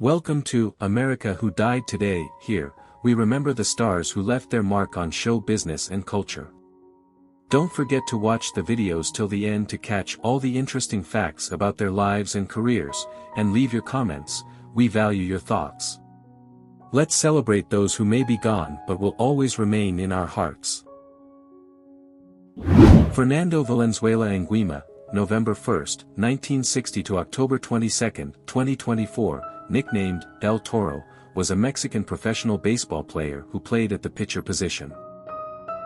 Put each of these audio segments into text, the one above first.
Welcome to America Who Died Today. Here, we remember the stars who left their mark on show business and culture. Don't forget to watch the videos till the end to catch all the interesting facts about their lives and careers, and leave your comments. We value your thoughts. Let's celebrate those who may be gone but will always remain in our hearts. Fernando Valenzuela Anugama, November 1, 1960 to October 22, 2024, nicknamed El Toro, was a Mexican professional baseball player who played at the pitcher position.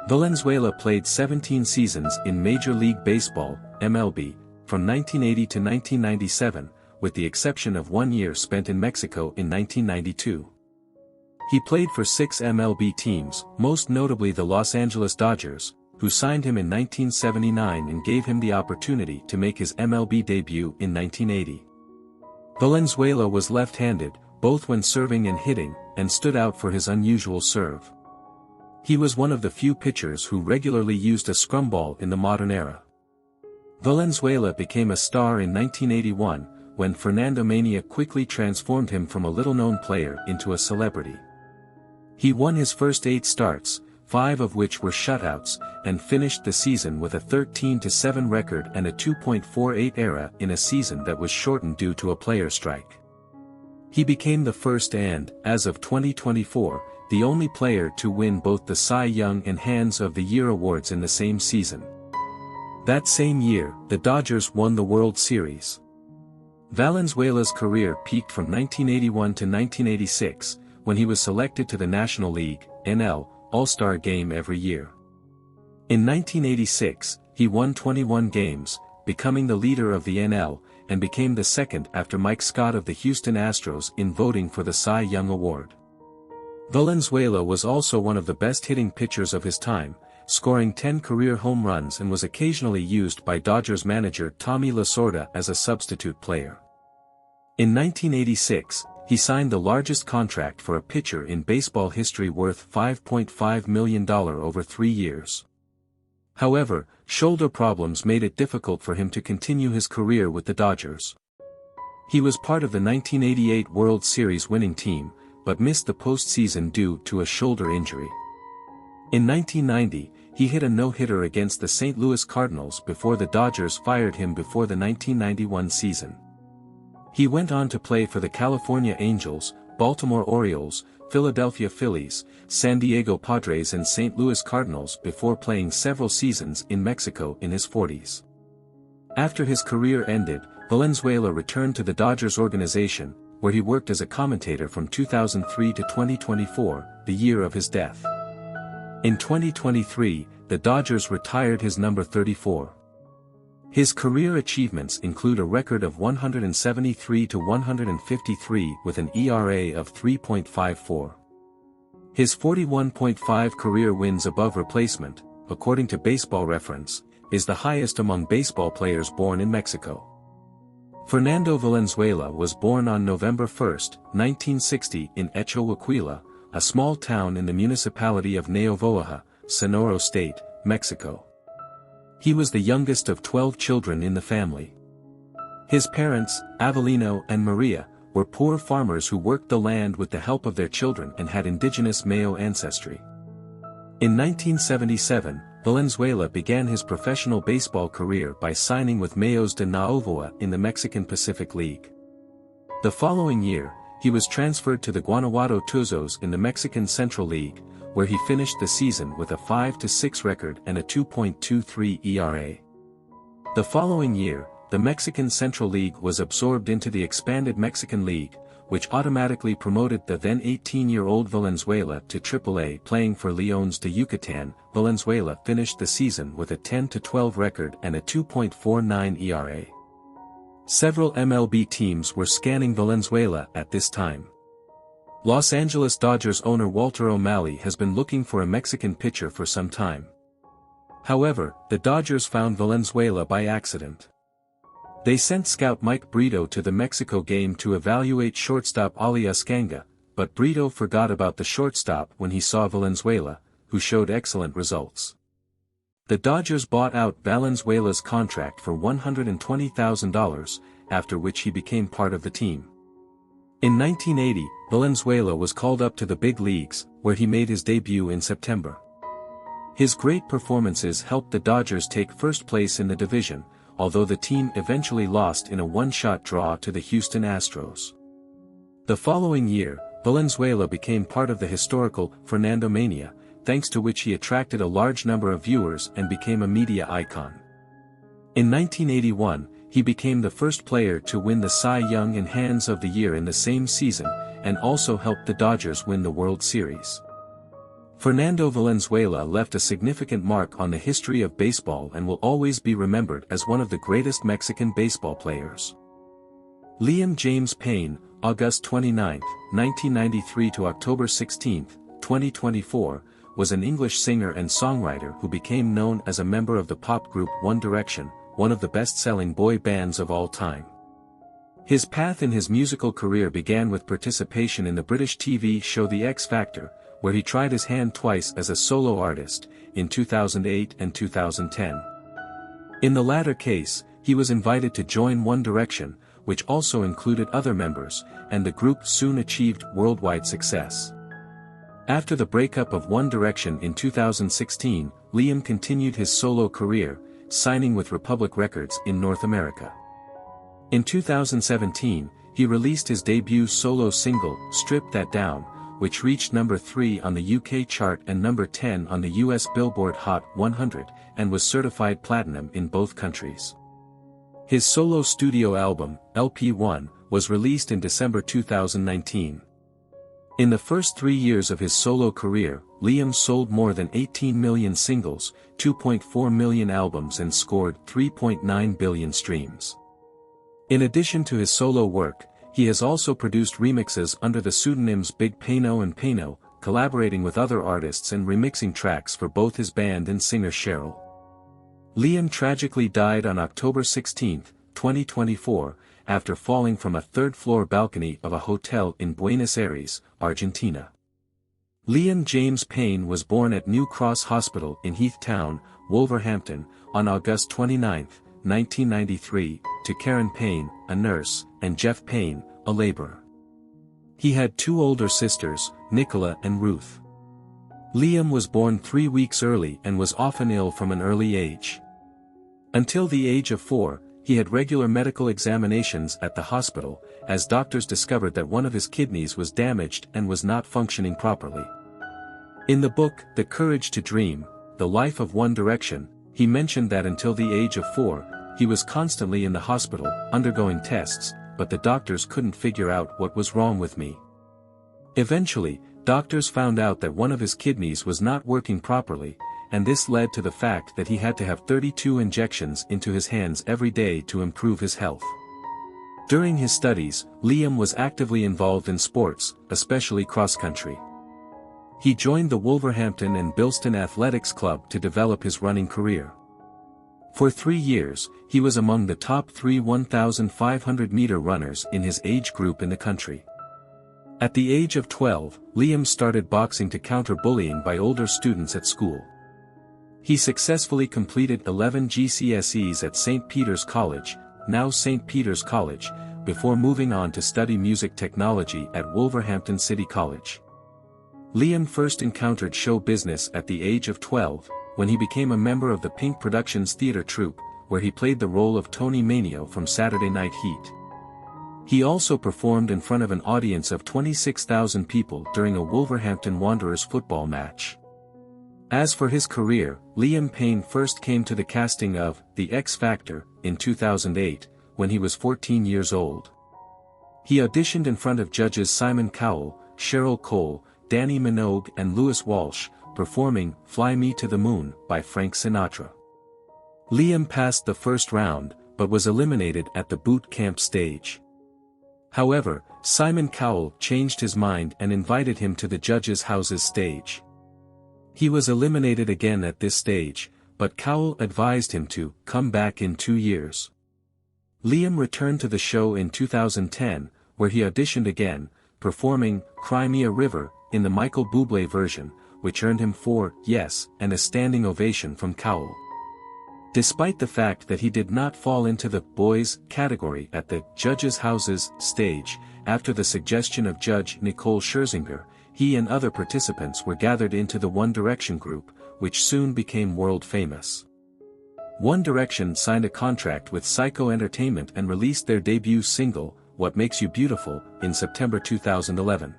Valenzuela played 17 seasons in Major League Baseball, MLB, from 1980 to 1997, with the exception of 1 year spent in Mexico in 1992. He played for 6 MLB teams, most notably the Los Angeles Dodgers, who signed him in 1979 and gave him the opportunity to make his MLB debut in 1980. Valenzuela was left-handed, both when serving and hitting, and stood out for his unusual serve. He was one of the few pitchers who regularly used a scrum ball in the modern era. Valenzuela became a star in 1981, when Fernando Mania quickly transformed him from a little-known player into a celebrity. He won his first 8 starts, 5 of which were shutouts, and finished the season with a 13-7 record and a 2.48 ERA in a season that was shortened due to a player strike. He became the first and, as of 2024, the only player to win both the Cy Young and Hands of the Year awards in the same season. That same year, the Dodgers won the World Series. Valenzuela's career peaked from 1981 to 1986, when he was selected to the National League, NL, All-Star Game every year. In 1986, he won 21 games, becoming the leader of the NL, and became the second after Mike Scott of the Houston Astros in voting for the Cy Young Award. Valenzuela was also one of the best-hitting pitchers of his time, scoring 10 career home runs and was occasionally used by Dodgers manager Tommy Lasorda as a substitute player. In 1986, he signed the largest contract for a pitcher in baseball history worth $5.5 million over 3 years. However, shoulder problems made it difficult for him to continue his career with the Dodgers. He was part of the 1988 World Series winning team, but missed the postseason due to a shoulder injury. In 1990, he hit a no-hitter against the St. Louis Cardinals before the Dodgers fired him before the 1991 season. He went on to play for the California Angels, Baltimore Orioles, Philadelphia Phillies, San Diego Padres and St. Louis Cardinals before playing several seasons in Mexico in his 40s. After his career ended, Valenzuela returned to the Dodgers organization, where he worked as a commentator from 2003 to 2024, the year of his death. In 2023, the Dodgers retired his number 34. His career achievements include a record of 173 to 153 with an ERA of 3.54. His 41.5 career wins above replacement, according to Baseball Reference, is the highest among baseball players born in Mexico. Fernando Valenzuela was born on November 1, 1960 in Echoaquila, a small town in the municipality of Navojoa, Sonora State, Mexico. He was the youngest of 12 children in the family. His parents, Avelino and Maria, were poor farmers who worked the land with the help of their children and had indigenous Mayo ancestry. In 1977, Valenzuela began his professional baseball career by signing with Mayos de Navojoa in the Mexican Pacific League. The following year, he was transferred to the Guanajuato Tuzos in the Mexican Central League, where he finished the season with a 5-6 record and a 2.23 ERA. The following year, the Mexican Central League was absorbed into the expanded Mexican League, which automatically promoted the then 18-year-old Valenzuela to AAA. Playing for Leones de Yucatan, Valenzuela finished the season with a 10-12 record and a 2.49 ERA. Several MLB teams were scanning Valenzuela at this time. Los Angeles Dodgers owner Walter O'Malley has been looking for a Mexican pitcher for some time. However, the Dodgers found Valenzuela by accident. They sent scout Mike Brito to the Mexico game to evaluate shortstop Ali Uscanga, but Brito forgot about the shortstop when he saw Valenzuela, who showed excellent results. The Dodgers bought out Valenzuela's contract for $120,000, after which he became part of the team. In 1980, Valenzuela was called up to the big leagues, where he made his debut in September. His great performances helped the Dodgers take first place in the division, although the team eventually lost in a one-shot draw to the Houston Astros. The following year, Valenzuela became part of the historical Fernando Mania, thanks to which he attracted a large number of viewers and became a media icon. In 1981, he became the first player to win the Cy Young and Hands of the Year in the same season, and also helped the Dodgers win the World Series. Fernando Valenzuela left a significant mark on the history of baseball and will always be remembered as one of the greatest Mexican baseball players. Liam James Payne, August 29, 1993 to October 16, 2024, was an English singer and songwriter who became known as a member of the pop group One Direction, one of the best-selling boy bands of all time. His path in his musical career began with participation in the British TV show The X Factor, where he tried his hand twice as a solo artist, in 2008 and 2010. In the latter case, he was invited to join One Direction, which also included other members, and the group soon achieved worldwide success. After the breakup of One Direction in 2016, Liam continued his solo career, signing with Republic Records in North America. In 2017, he released his debut solo single, Strip That Down, which reached number 3 on the UK chart and number 10 on the US Billboard Hot 100, and was certified platinum in both countries. His solo studio album, LP1, was released in December 2019. In the first 3 years of his solo career, Liam sold more than 18 million singles, 2.4 million albums and scored 3.9 billion streams. In addition to his solo work, he has also produced remixes under the pseudonyms Big Payno and Payno, collaborating with other artists and remixing tracks for both his band and singer Cheryl. Liam tragically died on October 16, 2024, after falling from a third-floor balcony of a hotel in Buenos Aires, Argentina. Liam James Payne was born at New Cross Hospital in Heath Town, Wolverhampton, on August 29, 1993, to Karen Payne, a nurse, and Jeff Payne, a laborer. He had 2 older sisters, Nicola and Ruth. Liam was born 3 weeks early and was often ill from an early age. Until the age of 4, he had regular medical examinations at the hospital, as doctors discovered that one of his kidneys was damaged and was not functioning properly. In the book, The Courage to Dream, The Life of One Direction, he mentioned that until the age of 4, he was constantly in the hospital, undergoing tests, but the doctors couldn't figure out what was wrong with me. Eventually, doctors found out that one of his kidneys was not working properly, and this led to the fact that he had to have 32 injections into his hands every day to improve his health. During his studies, Liam was actively involved in sports, especially cross-country. He joined the Wolverhampton and Bilston Athletics Club to develop his running career. For 3 years, he was among the top 3 1,500-meter runners in his age group in the country. At the age of 12, Liam started boxing to counter bullying by older students at school. He successfully completed 11 GCSEs at St. Peter's College, now St. Peter's College, before moving on to study music technology at Wolverhampton City College. Liam first encountered show business at the age of 12, when he became a member of the Pink Productions theater troupe, where he played the role of Tony Manio from Saturday Night Heat. He also performed in front of an audience of 26,000 people during a Wolverhampton Wanderers football match. As for his career, Liam Payne first came to the casting of The X Factor in 2008, when he was 14 years old. He auditioned in front of judges Simon Cowell, Cheryl Cole, Danny Minogue and Lewis Walsh, performing Fly Me to the Moon by Frank Sinatra. Liam passed the first round, but was eliminated at the boot camp stage. However, Simon Cowell changed his mind and invited him to the judges' house's stage. He was eliminated again at this stage, but Cowell advised him to come back in 2 years. Liam returned to the show in 2010, where he auditioned again, performing Cry Me a River in the Michael Bublé version, which earned him 4 yes and a standing ovation from Cowell. Despite the fact that he did not fall into the boys category at the judges' house's stage, after the suggestion of Judge Nicole Scherzinger, he and other participants were gathered into the One Direction group, which soon became world famous. One Direction signed a contract with Psycho Entertainment and released their debut single, What Makes You Beautiful, in September 2011.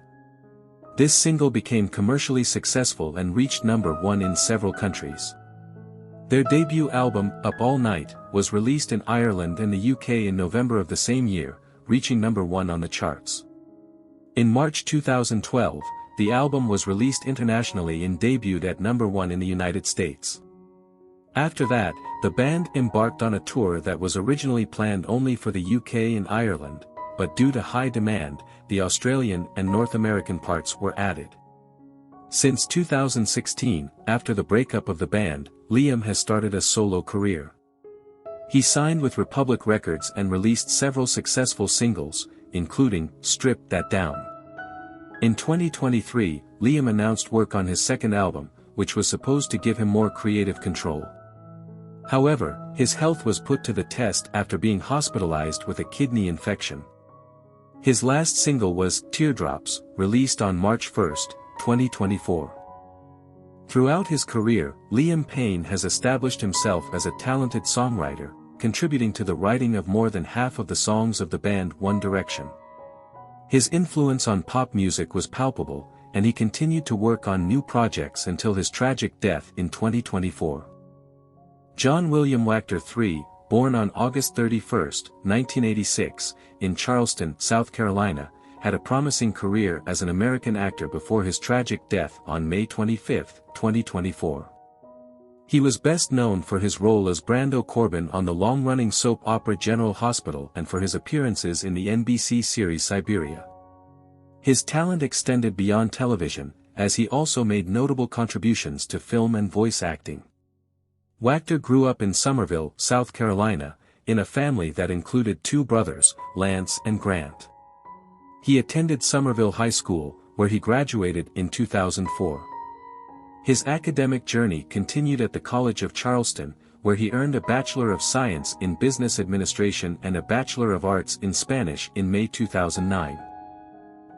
This single became commercially successful and reached #1 in several countries. Their debut album, Up All Night, was released in Ireland and the UK in November of the same year, reaching #1 on the charts. In March 2012, the album was released internationally and debuted at #1 in the United States. After that, the band embarked on a tour that was originally planned only for the UK and Ireland, but due to high demand, the Australian and North American parts were added. Since 2016, after the breakup of the band, Liam has started a solo career. He signed with Republic Records and released several successful singles, including Strip That Down. In 2023, Liam announced work on his second album, which was supposed to give him more creative control. However, his health was put to the test after being hospitalized with a kidney infection. His last single was Teardrops, released on March 1, 2024. Throughout his career, Liam Payne has established himself as a talented songwriter, contributing to the writing of more than half of the songs of the band One Direction. His influence on pop music was palpable, and he continued to work on new projects until his tragic death in 2024. John William Wactor III, born on August 31, 1986, in Charleston, South Carolina, had a promising career as an American actor before his tragic death on May 25, 2024. He was best known for his role as Brando Corbin on the long-running soap opera General Hospital and for his appearances in the NBC series Siberia. His talent extended beyond television, as he also made notable contributions to film and voice acting. Wactor grew up in Somerville, South Carolina, in a family that included two brothers, Lance and Grant. He attended Somerville High School, where he graduated in 2004. His academic journey continued at the College of Charleston, where he earned a Bachelor of Science in Business Administration and a Bachelor of Arts in Spanish in May 2009.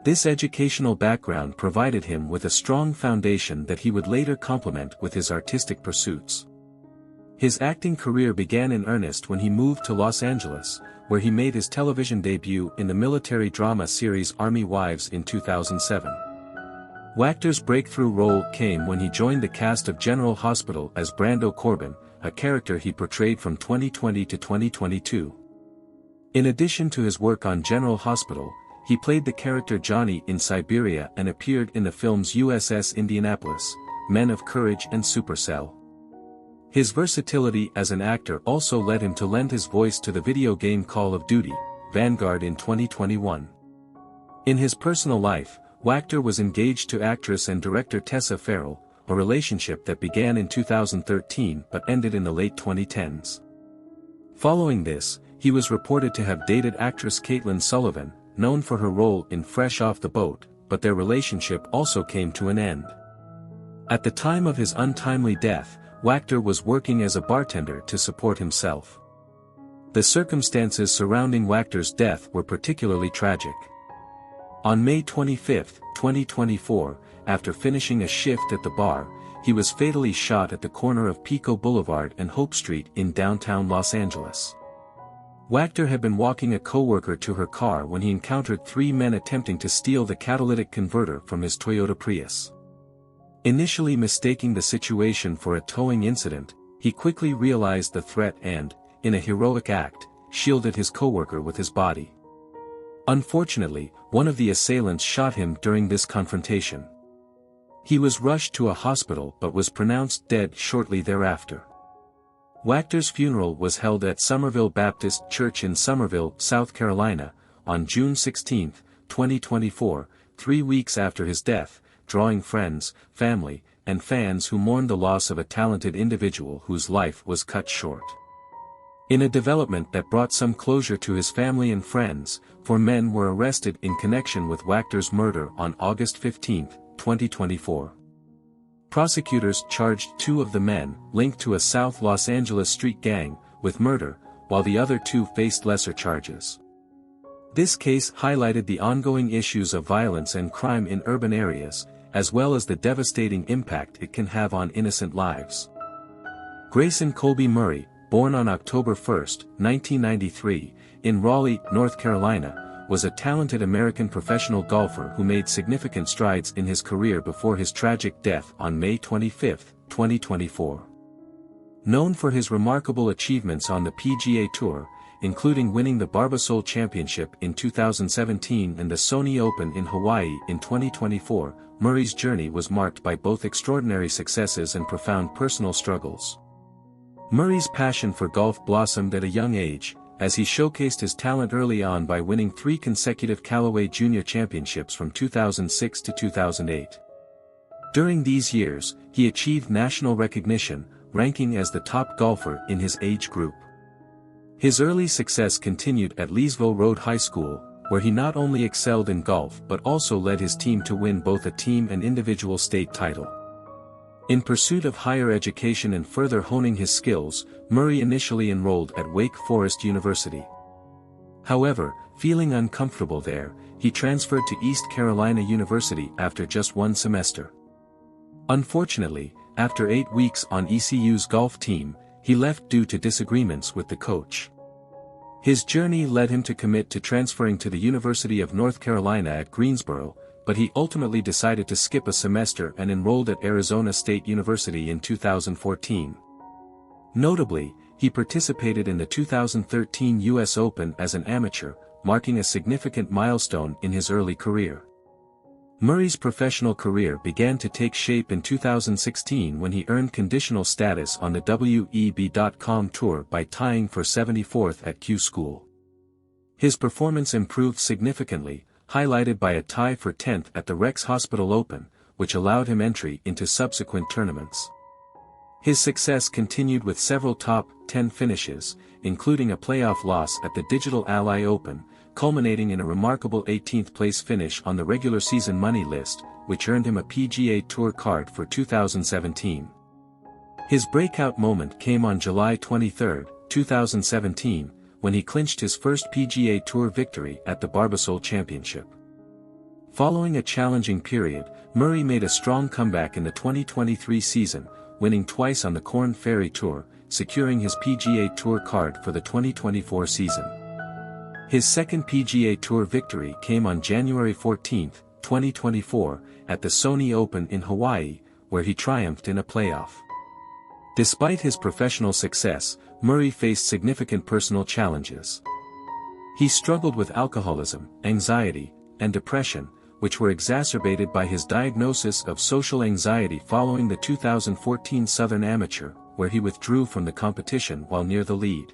This educational background provided him with a strong foundation that he would later complement with his artistic pursuits. His acting career began in earnest when he moved to Los Angeles, where he made his television debut in the military drama series Army Wives in 2007. Wactor's breakthrough role came when he joined the cast of General Hospital as Brando Corbin, a character he portrayed from 2020 to 2022. In addition to his work on General Hospital, he played the character Johnny in Siberia and appeared in the films USS Indianapolis, Men of Courage and Supercell. His versatility as an actor also led him to lend his voice to the video game Call of Duty, Vanguard in 2021. In his personal life, Wactor was engaged to actress and director Tessa Farrell, a relationship that began in 2013 but ended in the late 2010s. Following this, he was reported to have dated actress Caitlin Sullivan, known for her role in Fresh Off the Boat, but their relationship also came to an end. At the time of his untimely death, Wactor was working as a bartender to support himself. The circumstances surrounding Wactor's death were particularly tragic. On May 25, 2024, after finishing a shift at the bar, he was fatally shot at the corner of Pico Boulevard and Hope Street in downtown Los Angeles. Wactor had been walking a coworker to her car when he encountered three men attempting to steal the catalytic converter from his Toyota Prius. Initially mistaking the situation for a towing incident, he quickly realized the threat and, in a heroic act, shielded his coworker with his body. Unfortunately, one of the assailants shot him during this confrontation. He was rushed to a hospital but was pronounced dead shortly thereafter. Wactor's funeral was held at Somerville Baptist Church in Somerville, South Carolina, on June 16, 2024, 3 weeks after his death, drawing friends, family, and fans who mourned the loss of a talented individual whose life was cut short. In a development that brought some closure to his family and friends, 4 men were arrested in connection with Wactor's murder on August 15, 2024. Prosecutors charged 2 of the men, linked to a South Los Angeles street gang, with murder, while the other 2 faced lesser charges. This case highlighted the ongoing issues of violence and crime in urban areas, as well as the devastating impact it can have on innocent lives. Grayson Colby Murray, born on October 1, 1993, in Raleigh, North Carolina, was a talented American professional golfer who made significant strides in his career before his tragic death on May 25, 2024. Known for his remarkable achievements on the PGA Tour, including winning the Barbasol Championship in 2017 and the Sony Open in Hawaii in 2024, Murray's journey was marked by both extraordinary successes and profound personal struggles. Murray's passion for golf blossomed at a young age, as he showcased his talent early on by winning 3 consecutive Callaway Junior Championships from 2006 to 2008. During these years, he achieved national recognition, ranking as the top golfer in his age group. His early success continued at Leesville Road High School, where he not only excelled in golf but also led his team to win both a team and individual state title. In pursuit of higher education and further honing his skills, Murray initially enrolled at Wake Forest University. However, feeling uncomfortable there, he transferred to East Carolina University after just 1 semester. Unfortunately, after 8 weeks on ECU's golf team, he left due to disagreements with the coach. His journey led him to commit to transferring to the University of North Carolina at Greensboro, but he ultimately decided to skip a semester and enrolled at Arizona State University in 2014. Notably, he participated in the 2013 U.S. Open as an amateur, marking a significant milestone in his early career. Murray's professional career began to take shape in 2016 when he earned conditional status on the WEB.com Tour by tying for 74th at Q School. His performance improved significantly, highlighted by a tie for 10th at the Rex Hospital Open, which allowed him entry into subsequent tournaments. His success continued with several top 10 finishes, including a playoff loss at the Digital Ally Open, culminating in a remarkable 18th place finish on the regular season money list, which earned him a PGA Tour card for 2017. His breakout moment came on July 23, 2017, when he clinched his first PGA Tour victory at the Barbasol Championship. Following a challenging period, Murray made a strong comeback in the 2023 season, winning twice on the Korn Ferry Tour, securing his PGA Tour card for the 2024 season. His second PGA Tour victory came on January 14, 2024, at the Sony Open in Hawaii, where he triumphed in a playoff. Despite his professional success, Murray faced significant personal challenges. He struggled with alcoholism, anxiety, and depression, which were exacerbated by his diagnosis of social anxiety following the 2014 Southern Amateur, where he withdrew from the competition while near the lead.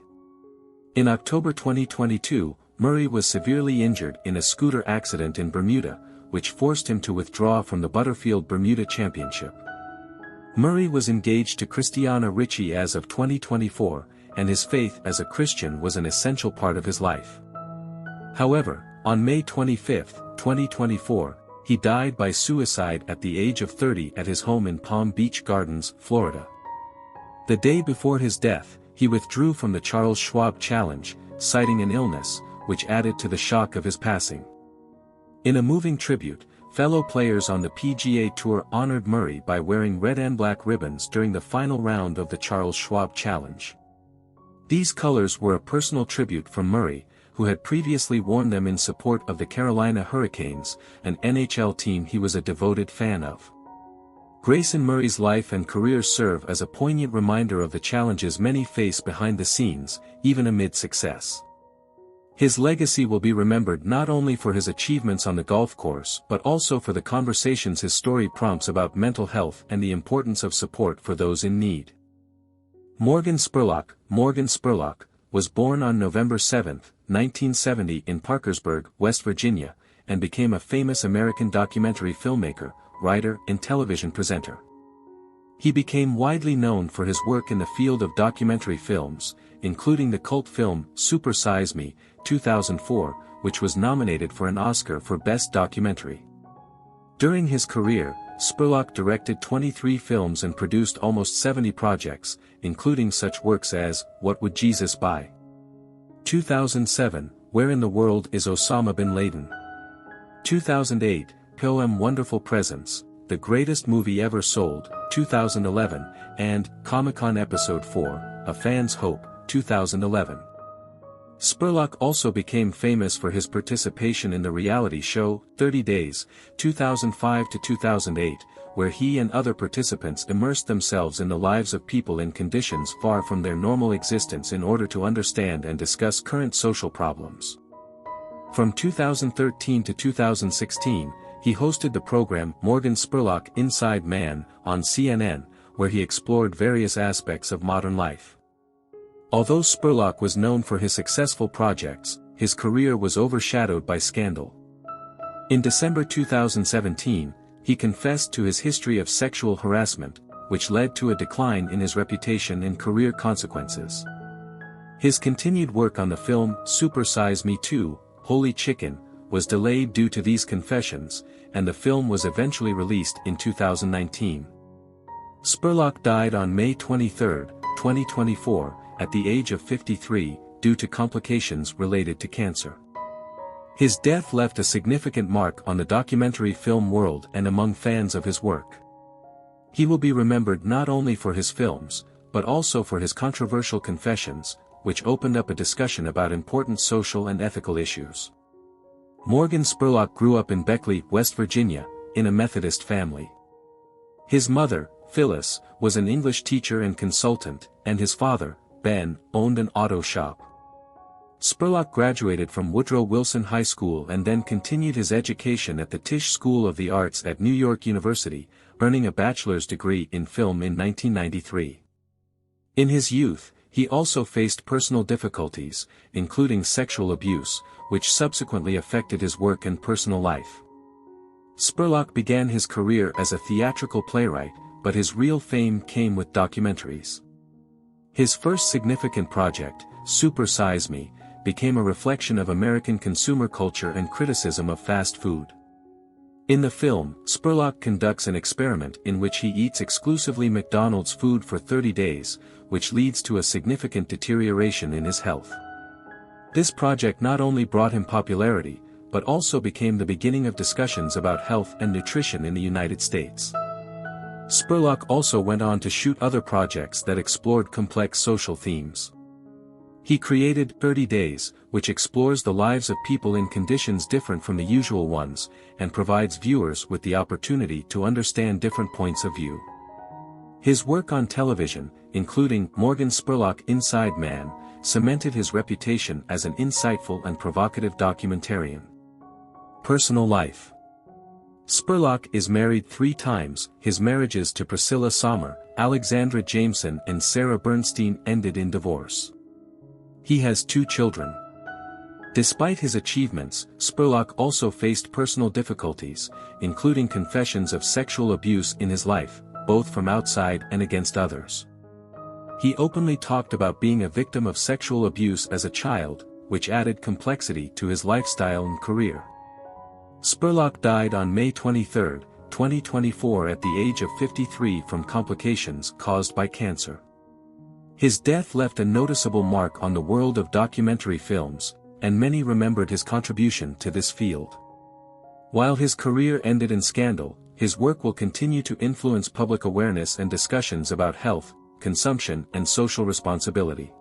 In October 2022, Murray was severely injured in a scooter accident in Bermuda, which forced him to withdraw from the Butterfield Bermuda Championship. Murray was engaged to Christiana Ricci as of 2024, and his faith as a Christian was an essential part of his life. However, on May 25, 2024, he died by suicide at the age of 30 at his home in Palm Beach Gardens, Florida. The day before his death, he withdrew from the Charles Schwab Challenge, citing an illness, which added to the shock of his passing. In a moving tribute, fellow players on the PGA Tour honored Murray by wearing red and black ribbons during the final round of the Charles Schwab Challenge. These colors were a personal tribute from Murray, who had previously worn them in support of the Carolina Hurricanes, an NHL team he was a devoted fan of. Grayson Murray's life and career serve as a poignant reminder of the challenges many face behind the scenes, even amid success. His legacy will be remembered not only for his achievements on the golf course but also for the conversations his story prompts about mental health and the importance of support for those in need. Morgan Spurlock, was born on November 7, 1970 in Parkersburg, West Virginia, and became a famous American documentary filmmaker, writer, and television presenter. He became widely known for his work in the field of documentary films, including the cult film Super Size Me, 2004, which was nominated for an Oscar for Best Documentary. During his career, Spurlock directed 23 films and produced almost 70 projects, including such works as What Would Jesus Buy? 2007, Where in the World is Osama Bin Laden? 2008, Poem Wonderful Presents, The Greatest Movie Ever Sold, 2011, and Comic-Con Episode 4, A Fan's Hope, 2011. Spurlock also became famous for his participation in the reality show, 30 Days, 2005 to 2008, where he and other participants immersed themselves in the lives of people in conditions far from their normal existence in order to understand and discuss current social problems. From 2013 to 2016, he hosted the program Morgan Spurlock Inside Man on CNN, where he explored various aspects of modern life. Although Spurlock was known for his successful projects, his career was overshadowed by scandal. In December 2017, he confessed to his history of sexual harassment, which led to a decline in his reputation and career consequences. His continued work on the film Super Size Me 2, Holy Chicken, was delayed due to these confessions, and the film was eventually released in 2019. Spurlock died on May 23, 2024, at the age of 53, due to complications related to cancer. His death left a significant mark on the documentary film world and among fans of his work. He will be remembered not only for his films, but also for his controversial confessions, which opened up a discussion about important social and ethical issues. Morgan Spurlock grew up in Beckley, West Virginia, in a Methodist family. His mother, Phyllis, was an English teacher and consultant, and his father, Ben, owned an auto shop. Spurlock graduated from Woodrow Wilson High School and then continued his education at the Tisch School of the Arts at New York University, earning a bachelor's degree in film in 1993. In his youth, he also faced personal difficulties, including sexual abuse, which subsequently affected his work and personal life. Spurlock began his career as a theatrical playwright, but his real fame came with documentaries. His first significant project, Super Size Me, became a reflection of American consumer culture and criticism of fast food. In the film, Spurlock conducts an experiment in which he eats exclusively McDonald's food for 30 days, which leads to a significant deterioration in his health. This project not only brought him popularity, but also became the beginning of discussions about health and nutrition in the United States. Spurlock also went on to shoot other projects that explored complex social themes. He created 30 Days, which explores the lives of people in conditions different from the usual ones, and provides viewers with the opportunity to understand different points of view. His work on television, including Morgan Spurlock Inside Man, cemented his reputation as an insightful and provocative documentarian. Personal life. Spurlock is married 3 times. His marriages to Priscilla Sommer, Alexandra Jameson and Sarah Bernstein ended in divorce. He has 2 children. Despite his achievements, Spurlock also faced personal difficulties, including confessions of sexual abuse in his life, both from outside and against others. He openly talked about being a victim of sexual abuse as a child, which added complexity to his lifestyle and career. Spurlock died on May 23, 2024 at the age of 53 from complications caused by cancer. His death left a noticeable mark on the world of documentary films, and many remembered his contribution to this field. While his career ended in scandal, his work will continue to influence public awareness and discussions about health, consumption and social responsibility.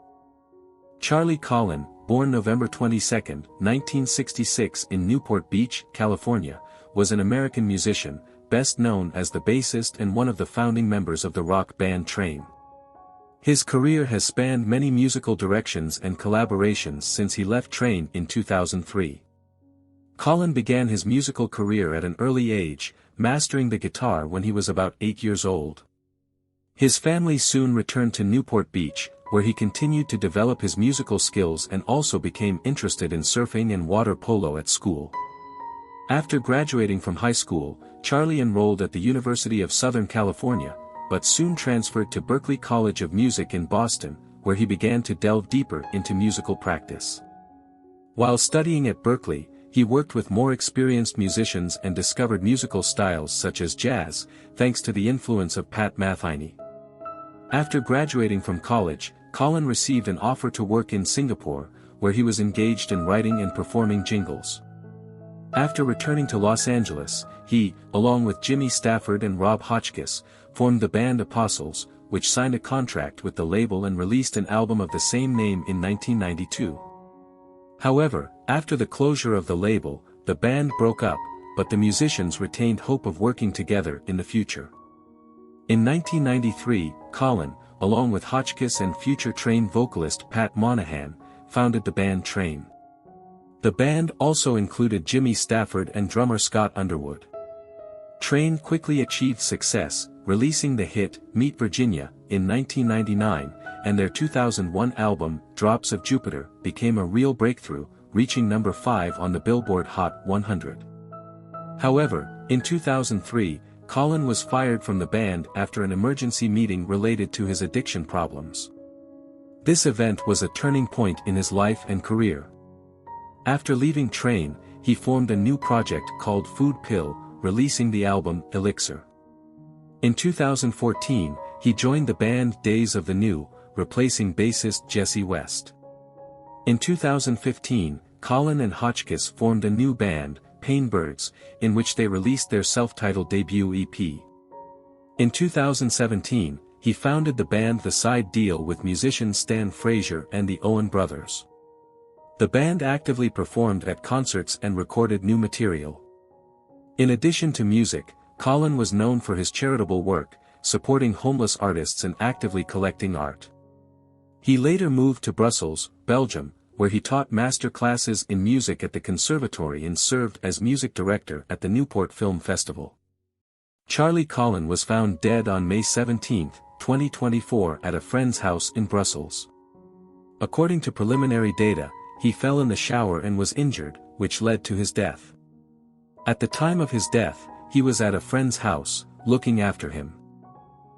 Charlie Colin, born November 22, 1966 in Newport Beach, California, was an American musician, best known as the bassist and one of the founding members of the rock band Train. His career has spanned many musical directions and collaborations since he left Train in 2003. Colin began his musical career at an early age, mastering the guitar when he was about 8 years old. His family soon returned to Newport Beach, where he continued to develop his musical skills and also became interested in surfing and water polo at school. After graduating from high school, Charlie enrolled at the University of Southern California, but soon transferred to Berklee College of Music in Boston, where he began to delve deeper into musical practice. While studying at Berklee, he worked with more experienced musicians and discovered musical styles such as jazz, thanks to the influence of Pat Metheny. After graduating from college, Colin received an offer to work in Singapore, where he was engaged in writing and performing jingles. After returning to Los Angeles, he, along with Jimmy Stafford and Rob Hotchkiss, formed the band Apostles, which signed a contract with the label and released an album of the same name in 1992. However, after the closure of the label, the band broke up, but the musicians retained hope of working together in the future. In 1993, Colin, along with Hotchkiss and future Train vocalist Pat Monahan, founded the band Train. The band also included Jimmy Stafford and drummer Scott Underwood. Train quickly achieved success, releasing the hit Meet Virginia in 1999, and their 2001 album Drops of Jupiter became a real breakthrough, reaching number 5 on the Billboard Hot 100. However, in 2003, Colin was fired from the band after an emergency meeting related to his addiction problems. This event was a turning point in his life and career. After leaving Train, he formed a new project called Food Pill, releasing the album Elixir. In 2014, he joined the band Days of the New, replacing bassist Jesse West. In 2015, Colin and Hotchkiss formed a new band, Payne Birds, in which they released their self-titled debut EP. In 2017, he founded the band The Side Deal with musicians Stan Frazier and the Owen Brothers. The band actively performed at concerts and recorded new material. In addition to music, Colin was known for his charitable work, supporting homeless artists and actively collecting art. He later moved to Brussels, Belgium, where he taught master classes in music at the conservatory and served as music director at the Newport Film Festival. Charlie Colin was found dead on May 17, 2024 at a friend's house in Brussels. According to preliminary data, he fell in the shower and was injured, which led to his death. At the time of his death, he was at a friend's house, looking after him.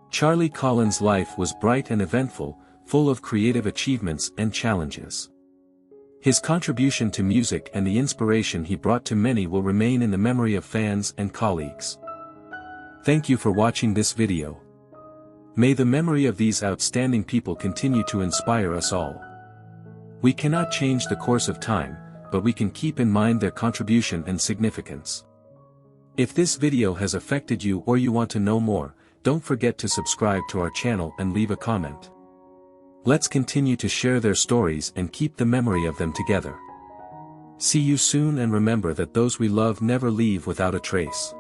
Charlie Colin's life was bright and eventful, full of creative achievements and challenges. His contribution to music and the inspiration he brought to many will remain in the memory of fans and colleagues. Thank you for watching this video. May the memory of these outstanding people continue to inspire us all. We cannot change the course of time, but we can keep in mind their contribution and significance. If this video has affected you or you want to know more, don't forget to subscribe to our channel and leave a comment. Let's continue to share their stories and keep the memory of them together. See you soon, and remember that those we love never leave without a trace.